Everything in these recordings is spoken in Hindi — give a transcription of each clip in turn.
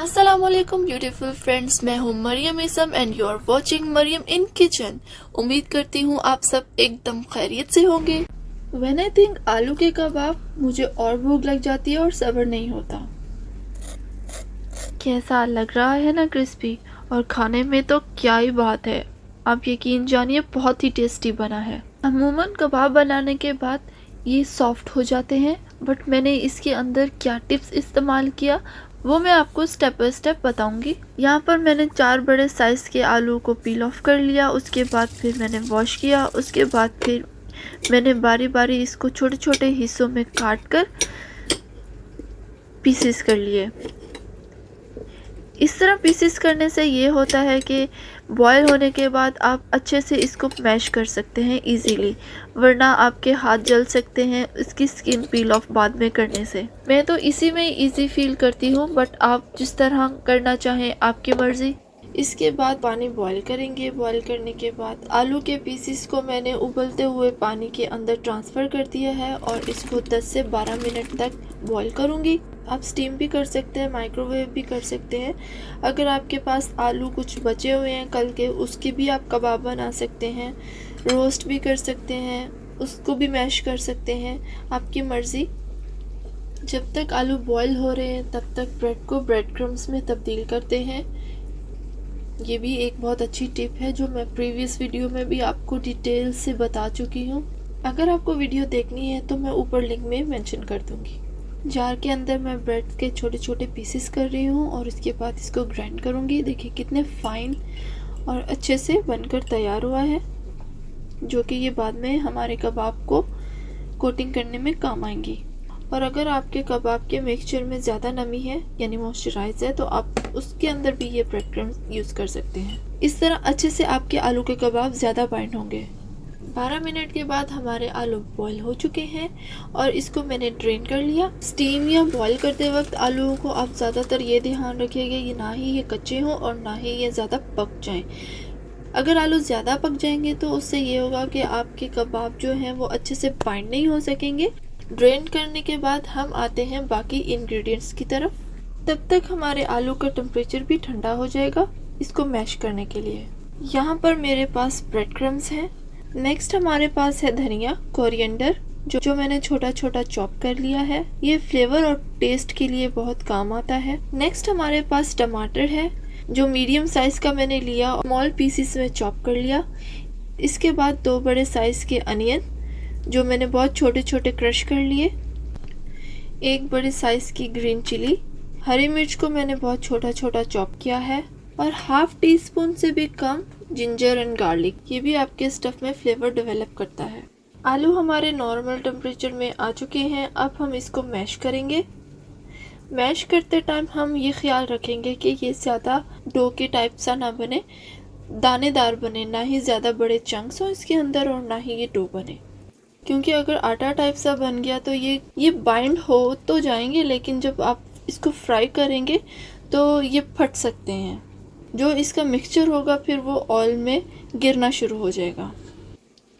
अस्सलाम वालेकुम ब्यूटीफुल फ्रेंड्स, मैं हूँ Mariyam Isam and you are watching Mariyam in kitchen. उम्मीद करती हूँ आप सब एकदम खैरियत से होंगे। व्हेन आई थिंक आलू के कबाब, मुझे और भूख लग जाती है और सब्र नहीं होता। कैसा लग रहा है ना क्रिस्पी, और खाने में तो क्या ही बात है। आप यकीन जानिए बहुत ही टेस्टी बना है। अमूमन कबाब बनाने के बाद ये सॉफ्ट हो जाते हैं, बट मैंने इसके अंदर क्या टिप्स इस्तेमाल किया वो मैं आपको स्टेप बाय स्टेप बताऊंगी। यहाँ पर मैंने 4 बड़े साइज़ के आलू को पील ऑफ कर लिया। उसके बाद फिर मैंने वॉश किया। उसके बाद फिर मैंने बारी बारी इसको छोटे छोटे हिस्सों में काट कर पीसेस कर लिए। इस तरह पीसेस करने से ये होता है कि बॉयल होने के बाद आप अच्छे से इसको मैश कर सकते हैं इजीली, वरना आपके हाथ जल सकते हैं इसकी स्किन पील ऑफ बाद में करने से। मैं तो इसी में इजी फील करती हूँ, बट आप जिस तरह करना चाहें आपकी मर्ज़ी। इसके बाद पानी बॉईल करेंगे। बॉईल करने के बाद आलू के पीसेस को मैंने उबलते हुए पानी के अंदर ट्रांसफ़र कर दिया है और इसको 10 से 12 मिनट तक बॉईल करूँगी। आप स्टीम भी कर सकते हैं, माइक्रोवेव भी कर सकते हैं। अगर आपके पास आलू कुछ बचे हुए हैं कल के, उसके भी आप कबाब बना सकते हैं, रोस्ट भी कर सकते हैं, उसको भी मैश कर सकते हैं, आपकी मर्ज़ी। जब तक आलू बॉईल हो रहे हैं तब तक ब्रेड को ब्रेड क्रम्स में तब्दील करते हैं। ये भी एक बहुत अच्छी टिप है जो मैं प्रीवियस वीडियो में भी आपको डिटेल से बता चुकी हूँ। अगर आपको वीडियो देखनी है तो मैं ऊपर लिंक में मेंशन कर दूँगी। जार के अंदर मैं ब्रेड के छोटे छोटे पीसेस कर रही हूँ और इसके बाद इसको ग्राइंड करूँगी। देखिए कितने फाइन और अच्छे से बनकर तैयार हुआ है, जो कि ये बाद में हमारे कबाब को कोटिंग करने में काम आएंगी। और अगर आपके कबाब के मिक्सचर में ज़्यादा नमी है यानी मॉइस्चराइज है, तो आप उसके अंदर भी ये ब्रेड क्रम्स यूज़ कर सकते हैं। इस तरह अच्छे से आपके आलू के कबाब ज़्यादा बाइंड होंगे। 12 मिनट के बाद हमारे आलू बॉईल हो चुके हैं और इसको मैंने ड्रेन कर लिया। स्टीम या बॉईल करते वक्त आलूओं को आप ज़्यादातर ये ध्यान रखिएगा ये ना ही ये कच्चे हों और ना ही ये ज़्यादा पक जाएं। अगर आलू ज़्यादा पक जाएंगे तो उससे ये होगा कि आपके कबाब जो हैं वो अच्छे से बाइंड नहीं हो सकेंगे। ड्रेन करने के बाद हम आते हैं बाकी इंग्रेडिएंट्स की तरफ। तब तक हमारे आलू का टेम्परेचर भी ठंडा हो जाएगा इसको मैश करने के लिए। यहाँ पर मेरे पास ब्रेड क्रम्स हैं। नेक्स्ट हमारे पास है धनिया, कोरिएंडर, जो मैंने छोटा छोटा चॉप कर लिया है। ये फ्लेवर और टेस्ट के लिए बहुत काम आता है। नेक्स्ट हमारे पास टमाटर है, जो मीडियम साइज का मैंने लिया, स्मॉल पीसेस में चॉप कर लिया। इसके बाद 2 बड़े साइज के अनियन, जो मैंने बहुत छोटे छोटे क्रश कर लिए। 1 बड़े साइज की ग्रीन चिली, हरी मिर्च को मैंने बहुत छोटा छोटा चॉप किया है, और ½ टीस्पून से भी कम जिंजर एंड गार्लिक। ये भी आपके स्टफ में फ्लेवर डेवलप करता है। आलू हमारे नॉर्मल टेम्परेचर में आ चुके हैं। अब हम इसको मैश करेंगे। मैश करते टाइम हम ये ख्याल रखेंगे कि ये ज़्यादा डो के टाइप सा ना बने, दानेदार बने, ना ही ज़्यादा बड़े चंक्स हो इसके अंदर और ना ही ये डो बने, क्योंकि अगर आटा टाइप सा बन गया तो ये बाइंड हो तो जाएंगे, लेकिन जब आप इसको फ्राई करेंगे तो ये फट सकते हैं। जो इसका मिक्सचर होगा फिर वो ऑयल में गिरना शुरू हो जाएगा।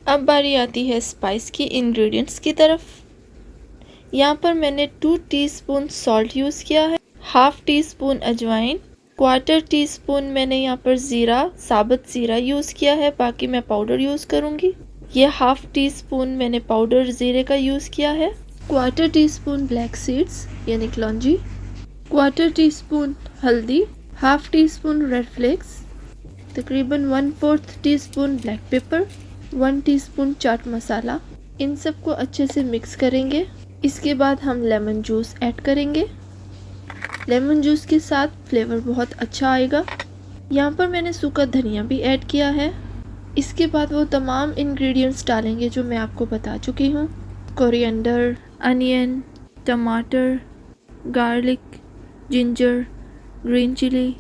अब बारी आती है स्पाइस की इंग्रेडिएंट्स की तरफ। यहाँ पर मैंने 2 टीस्पून सॉल्ट यूज़ किया है, ½ टीस्पून अजवाइन, 1/4 टीस्पून मैंने यहाँ पर ज़ीरा, साबुत ज़ीरा यूज़ किया है, बाकी मैं पाउडर यूज़ करूँगी। ये ½ टीस्पून मैंने पाउडर ज़ीरे का यूज़ किया है। 1/4 टीस्पून ब्लैक सीड्स यानी कलौंजी, 1/4 टीस्पून हल्दी, ½ टीस्पून रेड फ्लेक्स, तकरीबन 1/4 teaspoon black pepper, 1 teaspoon chaat masala. इन सब को अच्छे से मिक्स करेंगे। इसके बाद हम लेमन जूस ऐड करेंगे। लेमन जूस के साथ फ्लेवर बहुत अच्छा आएगा। यहाँ पर मैंने सूखा धनिया भी ऐड किया है। इसके बाद वो तमाम इंग्रेडिएंट्स डालेंगे जो मैं आपको बता चुकी हूँ, कोरिएंडर, अनियन, टमाटर, गार्लिक, जिंजर, ग्रीन चिली।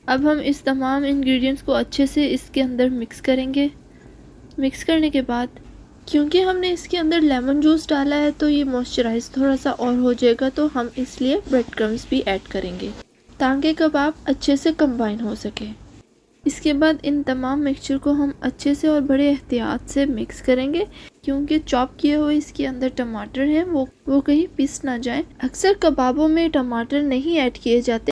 अब हम इस तमाम इंग्रेडिएंट्स को अच्छे से इसके अंदर मिक्स करेंगे। मिक्स करने के बाद, क्योंकि हमने इसके अंदर लेमन जूस डाला है तो ये मॉइस्चराइज थोड़ा सा और हो जाएगा, तो हम इसलिए ब्रेड क्रम्स भी ऐड करेंगे ताकि कबाब अच्छे से कंबाइन हो सके। इसके बाद इन तमाम मिक्सचर को हम अच्छे से और बड़े एहतियात से मिक्स करेंगे, क्योंकि चॉप किए हुए इसके अंदर टमाटर हैं वो कहीं पिस ना जाए। अक्सर कबाबों में टमाटर नहीं ऐड किए जाते,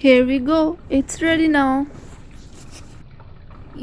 Here we go, it's ready now۔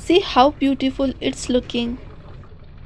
See how beautiful it's looking۔